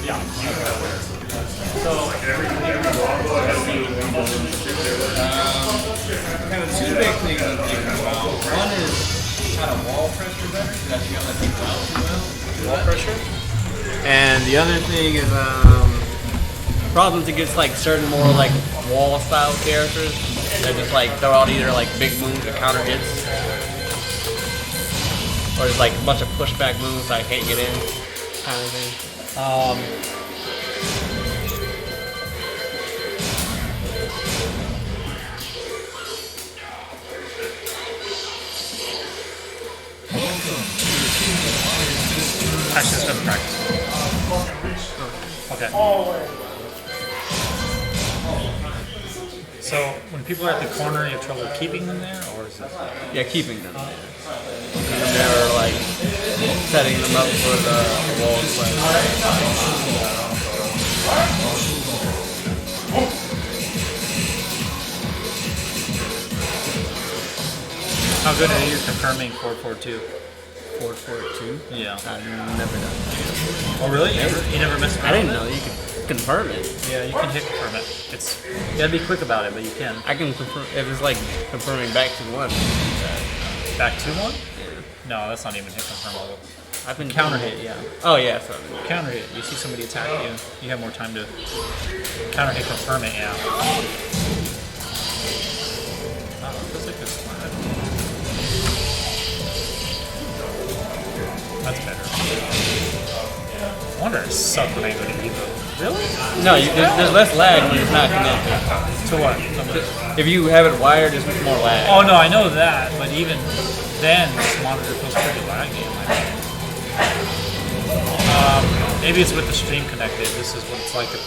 Yeah. So, kind of two big things I'm thinking about. One is kind of wall pressure better, that you gotta let people out too well. wall pressure. And the other thing is problems against like certain more like wall style characters that just like throw out either like big moves or counter hits, or just like a bunch of pushback moves I can't get in, kind of thing. Actually, it's good practice. Okay. So, when people are at the corner, you have trouble keeping them there, or is it? Yeah, keeping them there. And they're like setting them up for the wall play. How good are you confirming 4-4-2? 4-4-2? Yeah. I've never done it. Oh, really? You never messed around? I didn't know you could confirm it. Yeah, you can hit confirm it. You gotta be quick about it, but you can. I can confirm if it's like confirming back to one. Back to one? Yeah. No, that's not even hit confirmable. I've been Counter hit, yeah. Oh yeah, sorry. Counter hit. You see somebody attack you, you have more time to counter hit confirm it, yeah. Oh, feels like this one. That's better. I wonder if I suck when I go to Evo. Really? No, there's less lag when it's not connected. To what? If you have it wired, there's more lag. Oh no, I know that, but even then, this monitor feels pretty laggy in my opinion. Maybe it's with the stream connected. This is what it's like to.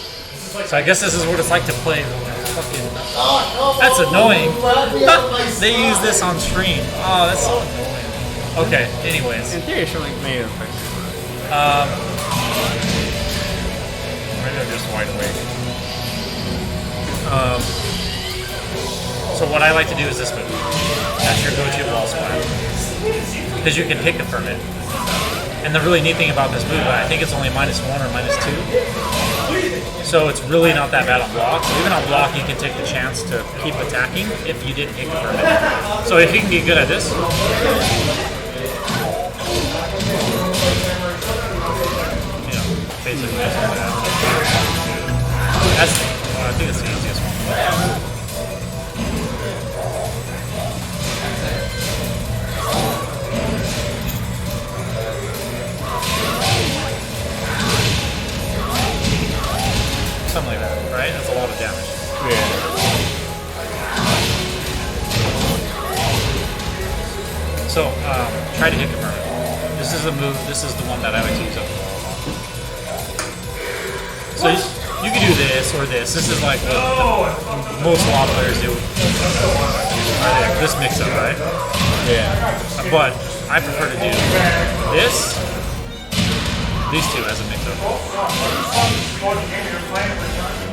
So I guess this is what it's like to play. Fucking. That's annoying. They use this on stream. Oh, that's so annoying. Okay. Anyways. In theory, it should make it affect. Maybe I'm just wide awake. So what I like to do is this move. That's your go-to wall splat. Because you can hit confirm it. And the really neat thing about this move, I think it's only -1 or -2. So it's really not that bad on block. So even on block, you can take the chance to keep attacking if you didn't hit confirm it. So if you can get good at this, basically that's what that. I think it's the easiest one. Something like that, right? That's a lot of damage. Yeah. So, try to hit confirm it. This is the move, this is the one that I like to use up the wall. So you can do this or this. This is like what most law players do. This mix-up, right? Yeah. But I prefer to do this, these two as a mix-up.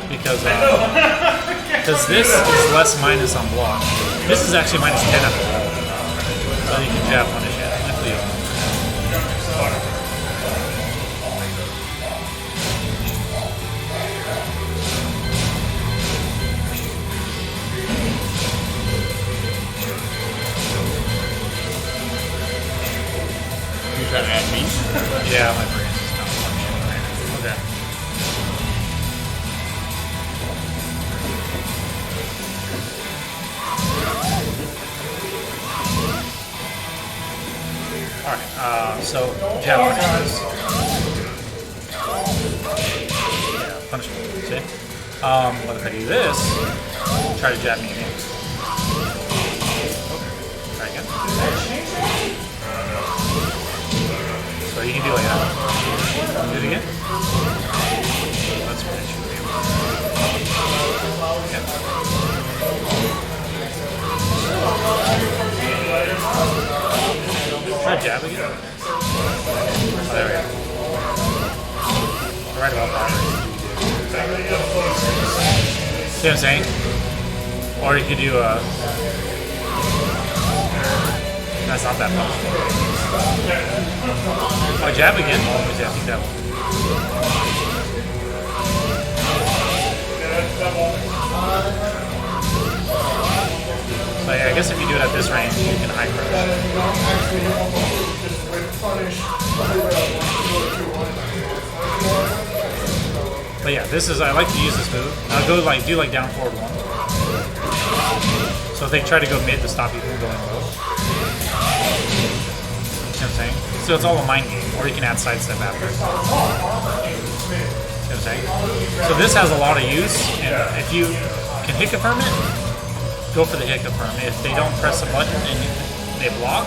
Because this is less minus on block. This is actually -10 at the wall. So you can jab punish it. You trying to add me? Yeah, my brain is not functioning right now. Okay. Alright, so jab punishments. Yeah, punishment, see? But if I do this, try to jab me again. Try again. So you can do like that. Do it again. That's what it should be. Okay. Try jab again. Oh, there we go. Right about that. See what I'm saying? Or you could do a. That's not that much. Oh, jab again. Oh, I think that one. guess if you do it at this range, you can high crush. But yeah, this is, I like to use this move. I'll go like, do like down forward 1. So if they try to go mid to stop you from going low. You know what I'm saying? So it's all a mind game, or you can add sidestep after. See what I'm saying? So this has a lot of use, and if you can hit confirm it, go for the hit confirm. If they don't press a button and they block,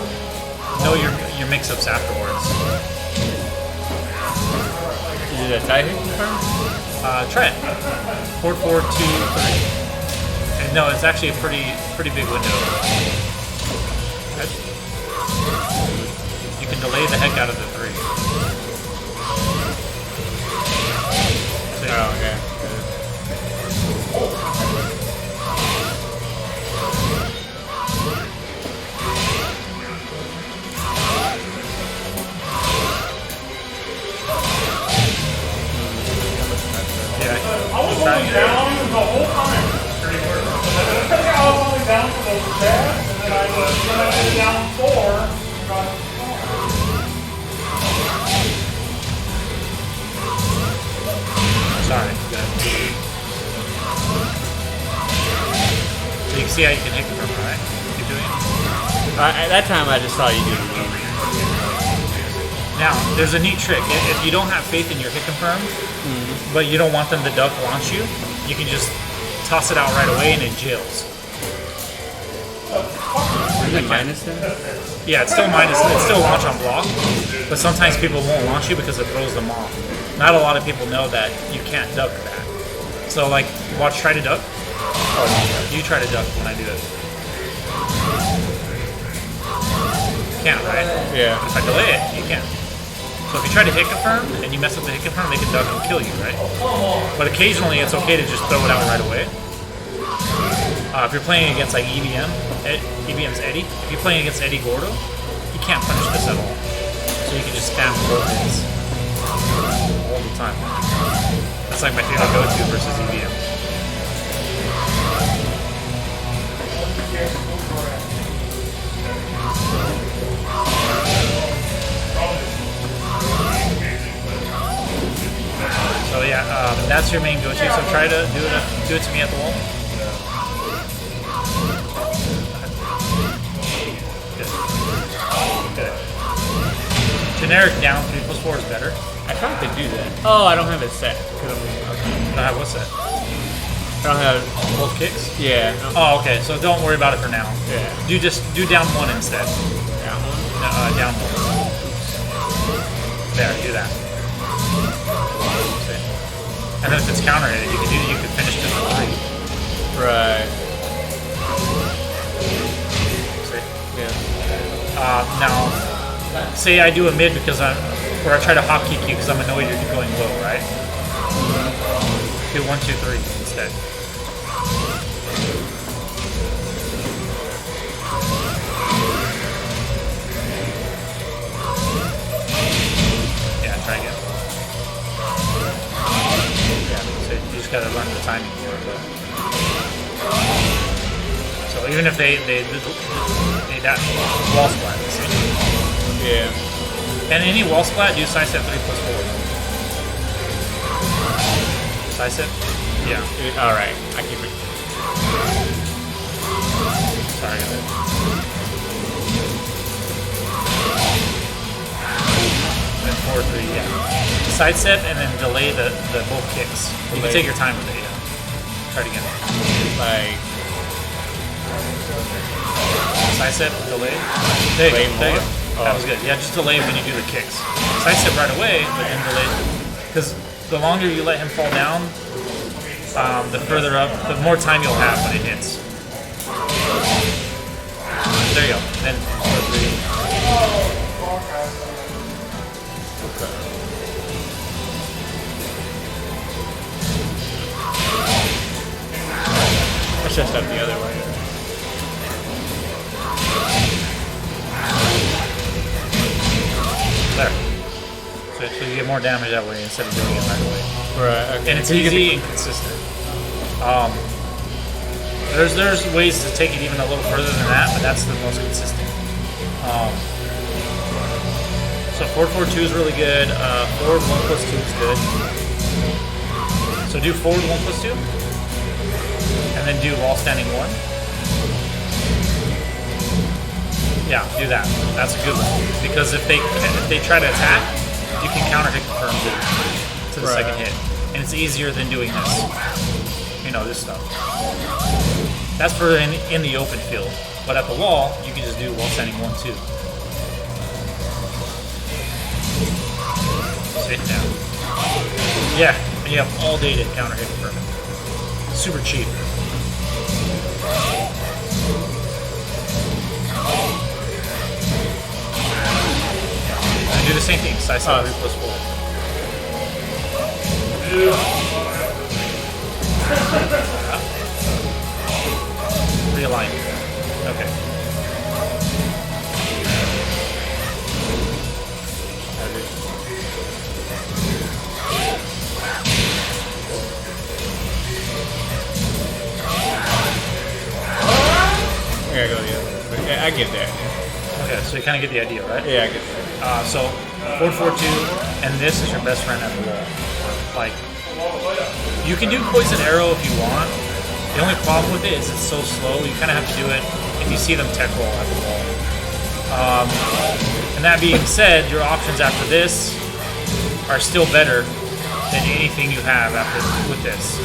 know your mix-ups afterwards. Is it a tie hit confirm? Try it. Forward, forward, 2, 3. And no, it's actually a pretty big window. Good. You can delay the heck out of the 3. Oh, okay. Yeah. I was only down the whole time. I was only down for those jabs, and then I was down 4. Sorry. So you can see how you can hit confirm, right? Keep doing it. At that time, I just saw you do it. Now, there's a neat trick. If you don't have faith in your hit confirm, but you don't want them to duck launch you, you can just toss it out right away and it jails. Is it minus then? Yeah, it's still minus. It's still launch on block, but sometimes people won't launch you because it throws them off. Not a lot of people know that you can't duck that. So, like, watch, try to duck. You try to duck when I do it. Can't, right? Yeah. If I delay it, you can't. So if you try to hit confirm and you mess up the hit confirm, they can duck and kill you, right? But occasionally it's okay to just throw it out right away. If you're playing against like EVM's Eddie, if you're playing against Eddie Gordo, you can't punish this at all. So you can just spam both hits all the time. That's like my favorite go-to versus EVM. So yeah, that's your main go-to. So try to do it to me at the wall. Good. Generic down 3+4 is better. I thought they do that. Oh, I don't have it set. You don't have what's that? I don't have. Both kicks? Yeah. No. Oh, okay. So don't worry about it for now. Yeah. Do down 1 instead. Down one. Down 1. There, do that. See? And then if it's counter hit, you can finish just with 3. Right. See? Yeah. Now, say I do a mid or I try to hop kick you because I'm annoyed you're going low, right? Do 1, 2, 3 instead. Yeah, try again. Yeah, so you just gotta learn the timing for it. So even if they that wall splat, see? Yeah. And any wall splat, do sidestep 3+4. Sidestep? Yeah. All right. I keep it. Sorry. Then 4, 3, yeah. Sidestep and then delay the both kicks. You can take your time with it, yeah. Try it again. Like. Sidestep, delay. There you go. There you go. Oh. That was good. Yeah, just delay when you do the kicks. Sidestep right away, but then delay. Because the longer you let him fall down, the further up, the more time you'll have when it hits. There you go. Then 4, 3. Let's just up the other way. There. So you get more damage that way instead of doing it right away. Right. Okay. And it's easy and consistent. There's ways to take it even a little further than that, but that's the most consistent. So forward 4-2 is really good. Forward 1+2 is good. So do forward 1+2, and then do wall standing 1. Yeah, do that. That's a good one because if they try to attack, you can counter hit confirm to the second hit, and it's easier than doing this. You know, this stuff. That's for in the open field, but at the wall, you can just do wall standing 1-2. Sit down. Yeah, and you have all day to counter hit confirm it. Super cheap. And do the same thing, side side 3+4. Realign. Okay. I gotta go the other way. I get that. Okay, so you kind of get the idea, right? Yeah, I get that. So, forward 4-2, and this is your best friend at the wall. Like, you can do poison arrow if you want. The only problem with it is it's so slow. You kind of have to do it if you see them tech roll at the wall. And that being said, your options after this are still better than anything you have after with this.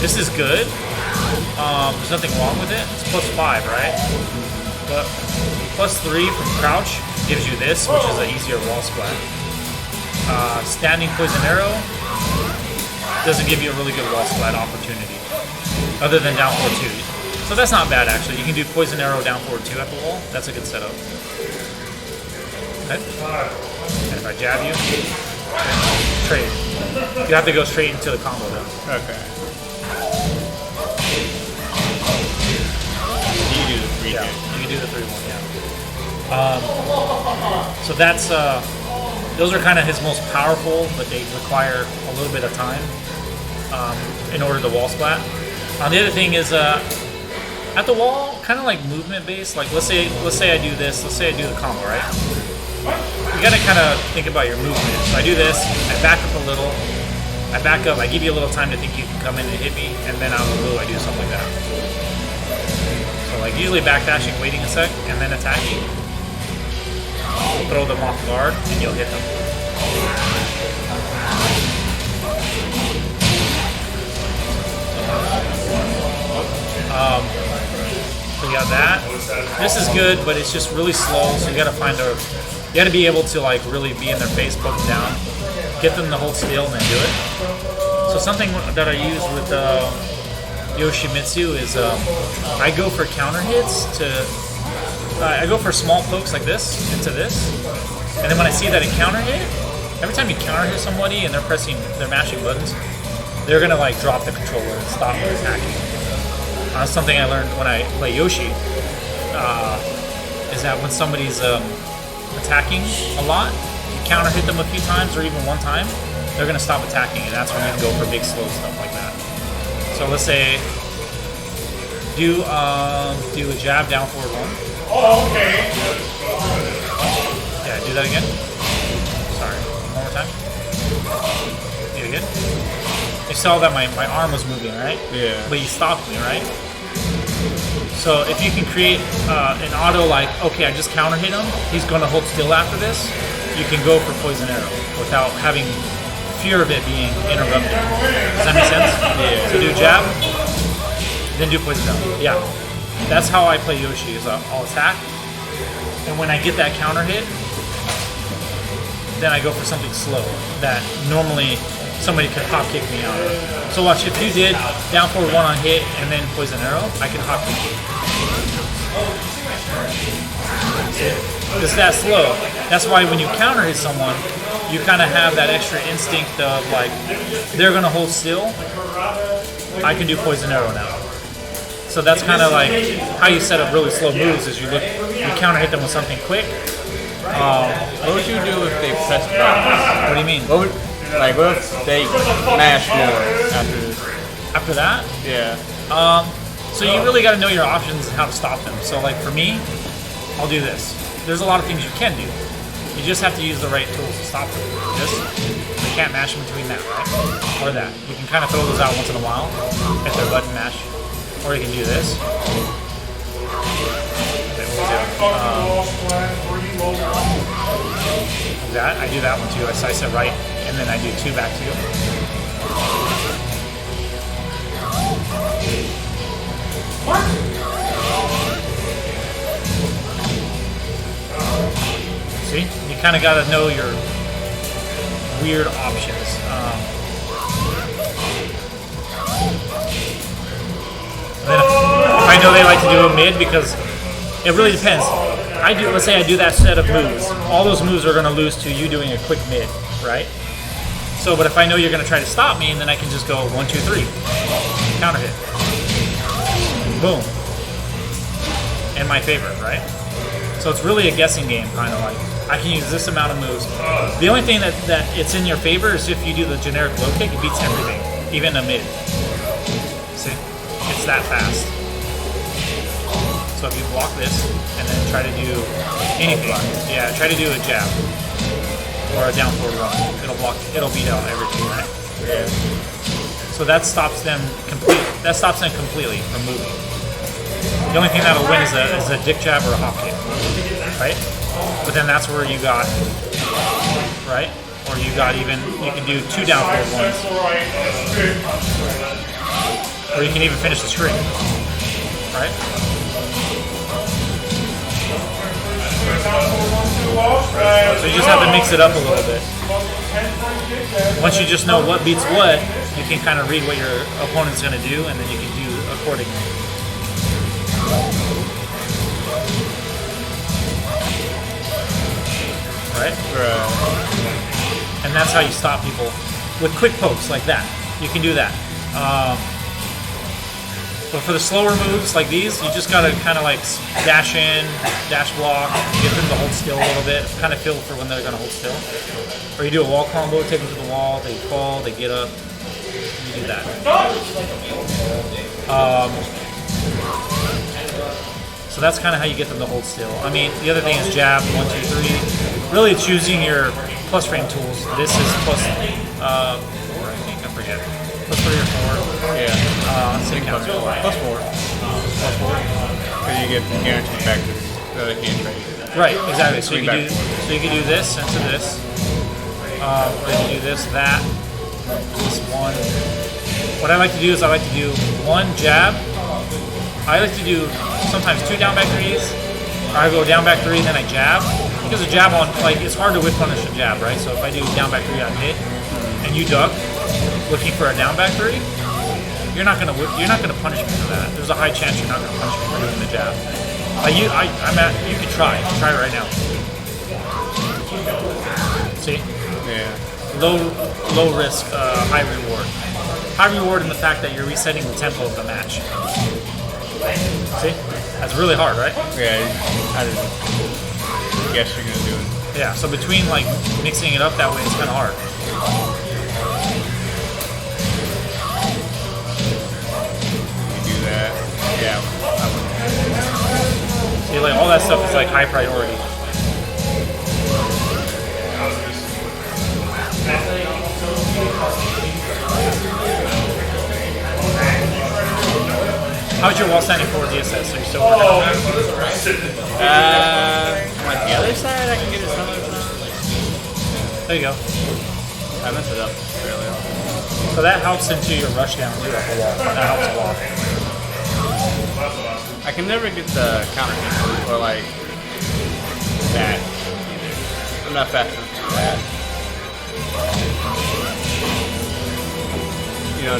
This is good. There's nothing wrong with it. It's +5, right? But +3 from crouch gives you this, which is an easier wall splat. Standing poison arrow doesn't give you a really good wall splat opportunity, other than down 4-2. So that's not bad actually. You can do poison arrow down 4-2 at the wall. That's a good setup. Okay. And if I jab you, trade. You have to go straight into the combo though. Okay. You do the 3 Yeah, hit. you can do the 3-1. Yeah. So that's those are kind of his most powerful, but they require a little bit of time in order to wall splat. The other thing is at the wall, kind of like movement based. Like let's say I do this. Let's say I do the combo, right? You gotta kind of think about your movement. So I do this. I back up a little. I back up. I give you a little time to think you can come in and hit me, and then out of the blue I do something like that. So like usually backdashing, waiting a sec, and then attacking. Throw them off guard, and you'll hit them. So you got that. This is good, but it's just really slow. So you gotta you gotta be able to like really be in their face, poke them down, get them to hold still, and then do it. So something that I use with Yoshimitsu is I go for counter hits I go for small pokes like this into this, and then when I see that it counter hit, every time you counter hit somebody and they're mashing buttons, they're gonna like drop the controller and stop them attacking. That's something I learned when I play Yoshi. Is that when somebody's attacking a lot, you counter hit them a few times or even one time, they're gonna stop attacking, and that's when you can go for big slow stuff like that. So let's say do a jab down forward 1. Oh, okay. Yeah, do that again. Sorry, one more time. Do it again. You saw that my arm was moving, right? Yeah. But you stopped me, right? So if you can create an auto like, okay, I just counter hit him, he's going to hold still after this, you can go for poison arrow without having fear of it being interrupted. Does that make sense? Yeah. So do jab, then do poison arrow. Yeah. That's how I play Yoshi, is I'll attack, and when I get that counter hit, then I go for something slow that normally somebody could hop kick me out of. So watch, if you did down forward 1 on hit and then poison arrow, I can hop kick you. It's that slow. That's why when you counter hit someone, you kind of have that extra instinct of like, they're gonna hold still, I can do poison arrow now. So that's kind of like how you set up really slow moves, is you counter hit them with something quick. What would you do if they press buttons? What do you mean? What if they mash more after this? After that? Yeah. So you really got to know your options and how to stop them. So like for me, I'll do this. There's a lot of things you can do. You just have to use the right tools to stop them. You can't mash in between that, right? Or that. You can kind of throw those out once in a while if they're button mash. Or you can do this. That. I do that one too. I slice it right, and then I do 2 back 2. See? You kind of got to know your weird options. Then if I know they like to do a mid, because it really depends. Let's say I do that set of moves. All those moves are going to lose to you doing a quick mid, right? So, but if I know you're going to try to stop me, then I can just go 1, 2, 3, counter hit, boom, in my favor, right? So it's really a guessing game, kind of like I can use this amount of moves. The only thing that it's in your favor is if you do the generic low kick, it beats everything, even a mid. See, it's that fast. So if you block this and then try to do anything, yeah, try to do a jab or a down forward run. It'll beat out everything, right? Yeah. So that stops them completely from moving. The only thing that'll win is a dick jab or a hop kick, right? But then that's where you got, right? Or you can do 2 down forward ones, or you can even finish the string, right? So you just have to mix it up a little bit. Once you just know what beats what, you can kind of read what your opponent's going to do, and then you can do accordingly. Right? And that's how you stop people with quick pokes like that. You can do that. But for the slower moves like these, you just gotta kind of like dash in, dash block, get them to hold still a little bit, kind of feel for when they're gonna hold still. Or you do a wall combo, take them to the wall, they fall, they get up, you do that. So that's kind of how you get them to hold still. I mean, the other thing is jab, 1, 2, 3. Really, it's using your plus frame tools. This is plus 4, I think, I forget. Plus 3 or 4. Yeah. Let's see, plus 4. Plus 4. Plus 4. Because you get guaranteed back to the other hand trade. Right, exactly. So you can do this into this. Or you can do this, that, this one. What I like to do is I like to do 1 jab. I like to do sometimes 2 down back 3s. Or I go down back 3, then I jab. Because a jab on, like, it's hard to whip punish a jab, right? So if I do down back 3 on hit, and you duck, looking for a down back 3, you're not gonna punish me for that. There's a high chance you're not gonna punish me for doing the jab. You could try it right now. See? Yeah. Low risk, high reward. High reward in the fact that you're resetting the tempo of the match. See? That's really hard, right? Yeah, I guess you're gonna do it. Yeah, so between like mixing it up that way, it's kind of hard. You do that. Yeah. See, like all that stuff is like high priority. How's your wall standing for DSS? Are you still working on that? Like the other side, I can get it some other side. There you go. I messed it up fairly often. So that helps into your rush down too, like the wall. That helps a lot. I can never get the counter hit or like that. I'm not fast enough to do that. You know,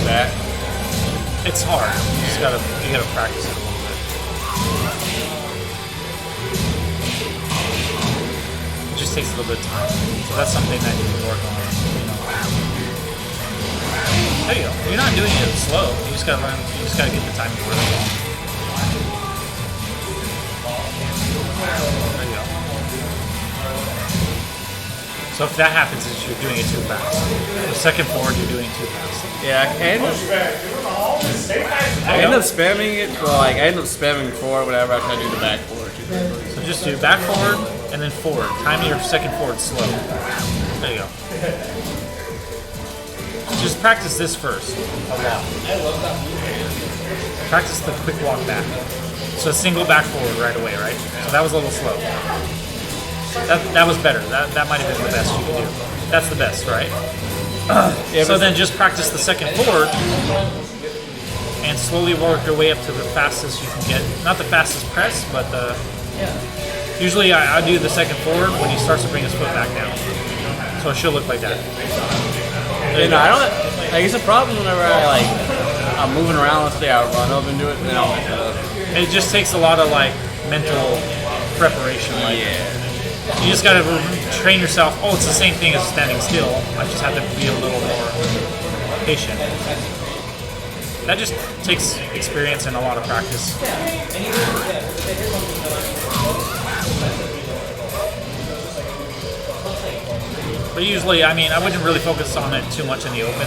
that. It's hard. You gotta practice it a little bit. It just takes a little bit of time. So that's something that you can work on. There you go. You're not doing it slow. You just gotta learn. You just gotta get the timing for it. There you go. So So if that happens, it's you're doing it too fast. The second forward, you're doing too fast. Yeah, I end up spamming it. Well, like I end up spamming forward whenever I try to do the back forward. So just do back forward and then forward. Time your second forward slow. There you go. Just practice this first. Practice the quick walk back. So a single back forward right away, right? So that was a little slow. That was better. That might have been the best you could do. That's the best, right? Yeah, So then just practice the second forward and slowly work your way up to the fastest you can get. Not the fastest press, but the... Usually I do the second forward when he starts to bring his foot back down. So it should look like that. And I don't. Like it's a problem whenever I'm moving around. Let's say I run up and do it, and then I'll mess it up. It just takes a lot of like mental preparation. Like, you just gotta train yourself. Oh, it's the same thing as standing still. I just have to be a little more patient. That just takes experience and a lot of practice. But usually, I mean, I wouldn't really focus on it too much in the open.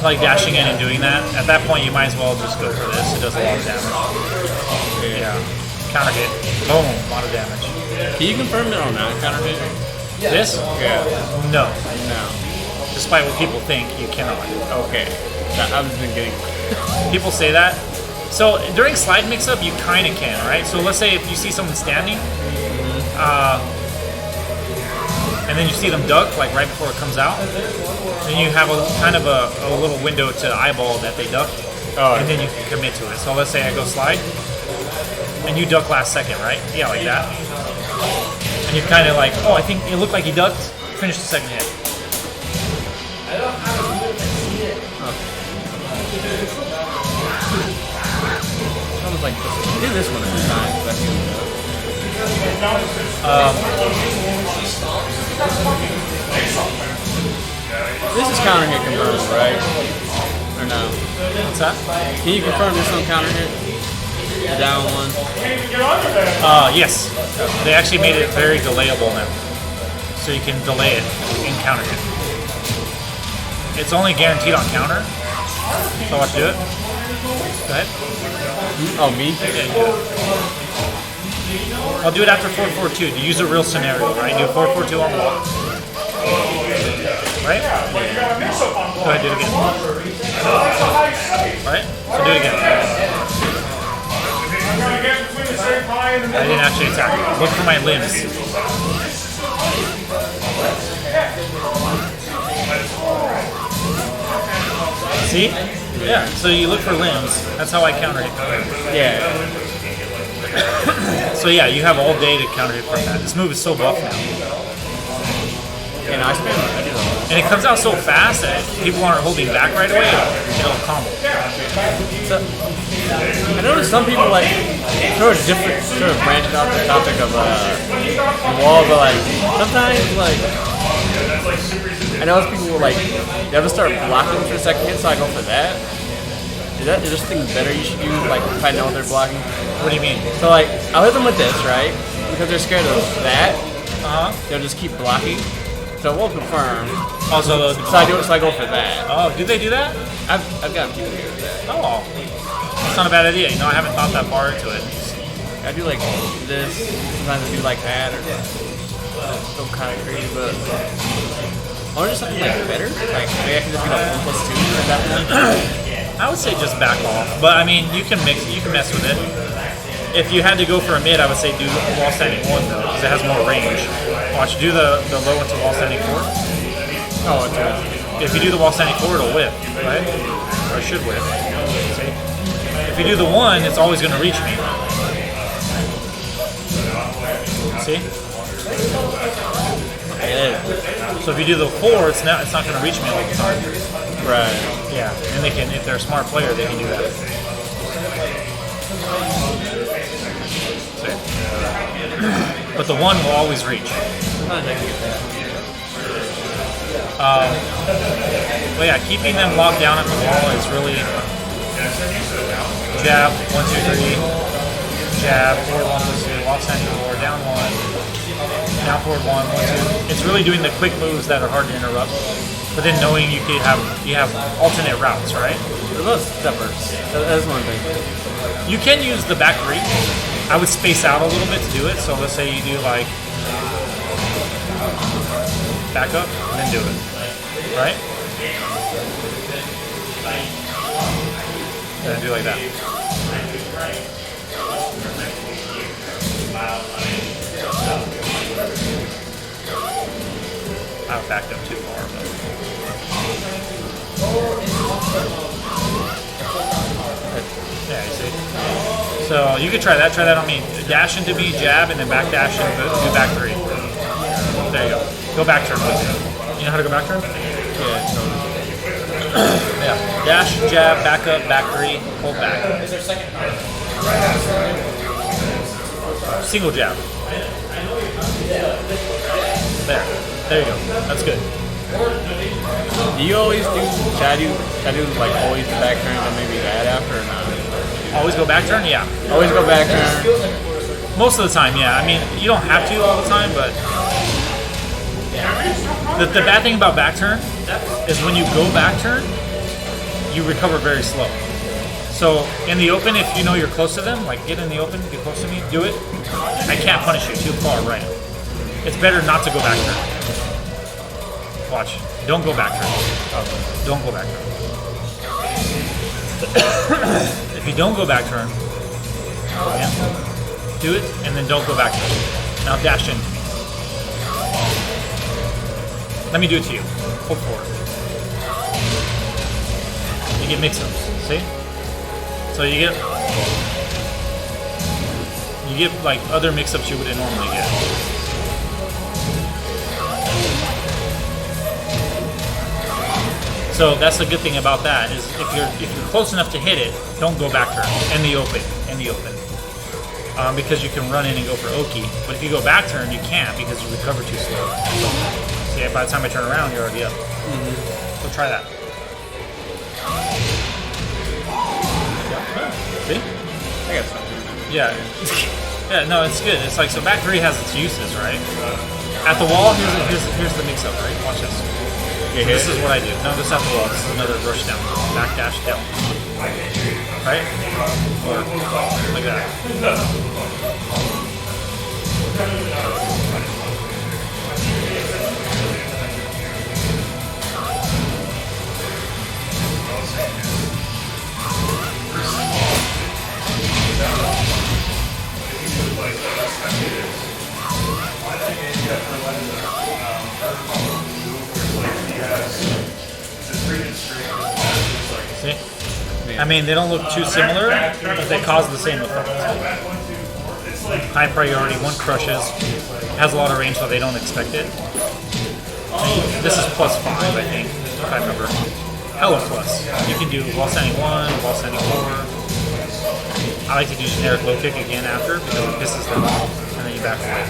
Like dashing in and doing that. At that point, you might as well just go for this. It does a lot of damage. Yeah. Counter hit. Boom. A lot of damage. Can you confirm that on that counter hit? This? Yeah. No. No. Despite what people think, you cannot. Okay. I've just been getting. People say that. So during slide mix-up, you kind of can, right? So let's say if you see someone standing, and then you see them duck, like right before it comes out, then you have a kind of a little window to eyeball that they ducked, and then you can commit to it. So let's say I go slide, and you duck last second, right? Yeah, like that. And you're kind of like, oh, I think it looked like he ducked, finish the second hit. Almost like do this one every time. This is counter hit confirmed, right? Or no? What's that? Can you confirm this on counter hit? The down one. Yes. They actually made it very delayable now. So you can delay it in counter hit. It's only guaranteed on counter. So watch do it. Go ahead. Oh, me? Yeah, you do it. I'll do it after 4-4-2 to use a real scenario, right? Do 4-4-2 on wall. Right? Go ahead, do it again. Right? So do it again. I didn't actually attack. Look for my limbs. See? Yeah, so you look for limbs. That's how I counter hit. Yeah. So yeah, you have all day to counter hit from that. This move is so buff now. And I spam it. And it comes out so fast that people aren't holding back right away, it'll combo. So, I noticed some people like sort of branched out the topic of the wall, but like sometimes like I notice people will like they have to start blocking for a second hit, so I go for that. Is there something better you should do like if I know they're blocking? What do you mean? So like I'll hit them with this, right? Because they're scared of that. They'll just keep blocking. So we'll confirm. Also, So I go for that. oh, do they do that? I've got people here with that. Oh, that's not a bad idea. You know, I haven't thought that far into it. I do like this. Sometimes I do like that, or so kind of crazy, but or just something like better. Like maybe I can just be like 1+2 or that point. I would say just back off, but I mean, you can mess with it. If you had to go for a mid, I would say do wall standing 1 though, because it has more range. Watch, do the low into wall standing 4. Oh, it's If you do the wall standing 4, it'll whip, right? Or it should whip. See? If you do the 1, it's always going to reach me. See? yeah. So if you do the 4, it's not going to reach me all the time. Right. Yeah, and they can, if they're a smart player, they can do that. See? But the 1 will always reach. But yeah, keeping them locked down at the wall is really jab, 1, 2, 3, jab, forward 1+2, wall standing 4, down 1, down forward 1, 1, 2. It's really doing the quick moves that are hard to interrupt, but then knowing you have alternate routes, right? Those steppers. That's one thing. You can use the back 3. I would space out a little bit to do it. So let's say you do like back up and then do it, right? And then do like that. I backed up too far, but. Yeah, you see. So you could try that. Try that on me. Dash into me, jab, and then back dash and do back 3. There you go. Go back turn. You know how to go back turn? Yeah. Yeah. Dash, jab, back up, back 3, hold back. Is there second? Single jab. There. There you go. That's good. Do you always do? Should I do like always the back turn and maybe that after or not? Always go back turn? Yeah. Always go back turn. Most of the time, yeah. I mean, you don't have to all the time, but the bad thing about back turn is when you go back turn, you recover very slow. So in the open, if you know you're close to them, like get in the open, get close to me, do it. I can't punish you too far right now. It's better not to go back turn. Watch. Don't go back turn. Don't go back turn. If you don't go back turn, yeah, do it, and then don't go back turn. Now dash into me. Let me do it to you. Hold forward. You get mix-ups. See? So you get like other mix-ups you wouldn't normally get. So that's the good thing about that is if you're close enough to hit it, don't go back turn in the open. Because you can run in and go for Oki. But if you go back turn, you can't because you recover too slow. So yeah, by the time I turn around, you're already up. So try that. See? I got something. Yeah. Yeah, no, it's good. It's like, so back 3 has its uses, right? At the wall, here's the mix-up, right? Watch this. So this is what I do. No, this is at the wall. This is another rush down. Back dash down. Right? Or like that. See? I mean, they don't look too similar, but they cause the same effect. High priority, one crushes, has a lot of range, so they don't expect it. This is +5, I think, if I remember. Hella plus. You can do wall standing 1, wall standing 4. I like to do generic low kick again after because it pisses them off, and then you back away.